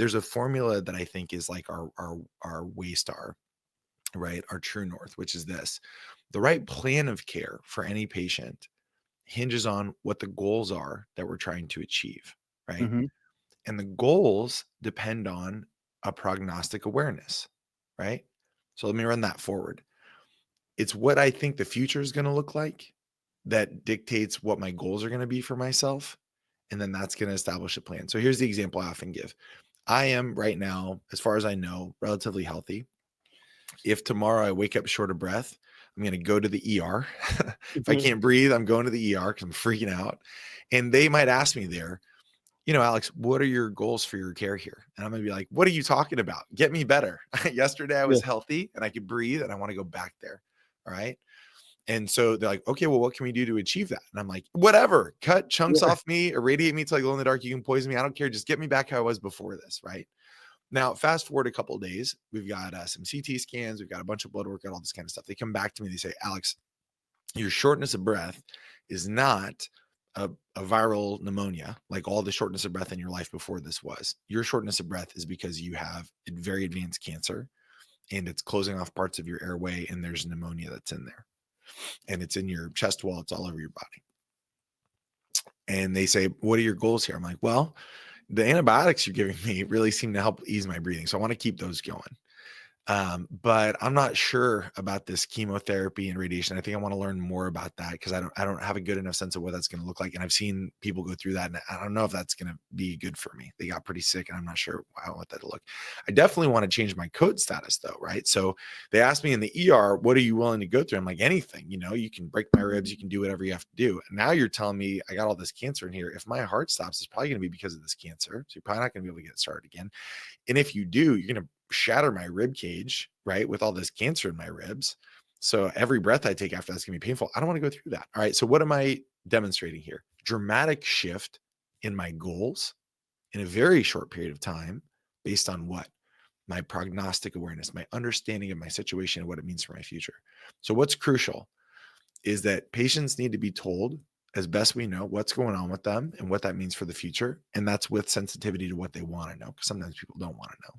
there's a formula that I think is like our waystar, right? Our true north, which is this: the right plan of care for any patient hinges on what the goals are that we're trying to achieve, right? Mhm. And the goals depend on a prognostic awareness, right? So let me run that forward. It's what I think the future is going to look like that dictates what my goals are going to be for myself. And then that's going to establish a plan. So here's the example I often give. I am right now, as far as I know, relatively healthy. If tomorrow I wake up short of breath, I'm going to go to the ER. If I Mhm. can't breathe, I'm going to the ER because I'm freaking out. And they might ask me there, Alex, what are your goals for your care here? And I'm going to be like, what are you talking about? Get me better. Yesterday I Yeah. was healthy and I could breathe and I want to go back there. All right. And so they're like, okay, well, what can we do to achieve that? And I'm like, whatever, cut chunks Yeah. off me, irradiate me till I glow in the dark. You can poison me. I don't care. Just get me back how I was before this. Right. Now, fast forward a couple of days, we've got some CT scans, we've got a bunch of blood work, and all this kind of stuff. They come back to me, they say, Alex, your shortness of breath is not a viral pneumonia, like all the shortness of breath in your life before this was. Your shortness of breath is because you have very advanced cancer and it's closing off parts of your airway, and there's pneumonia that's in there, and it's in your chest wall, it's all over your body. And they say, what are your goals here? I'm like, well, the antibiotics you're giving me really seem to help ease my breathing. So I want to keep those going. But I'm not sure about this chemotherapy and radiation. I think I want to learn more about that because I don't have a good enough sense of what that's going to look like. And I've seen people go through that, and I don't know if that's going to be good for me. They got pretty sick, and I'm not sure how I want that to look. I definitely want to change my code status though, right? So they asked me in the ER, what are you willing to go through? I'm like, anything, you can break my ribs, you can do whatever you have to do. And now you're telling me I got all this cancer in here. If my heart stops, it's probably going to be because of this cancer. So you're probably not going to be able to get started again. And if you do, you're going to shatter my rib cage, right? With all this cancer in my ribs. So every breath I take after that's going to be painful. I don't want to go through that. All right. So what am I demonstrating here? Dramatic shift in my goals in a very short period of time based on what? My prognostic awareness, my understanding of my situation and what it means for my future. So what's crucial is that patients need to be told as best we know what's going on with them and what that means for the future. And that's with sensitivity to what they want to know, because sometimes people don't want to know.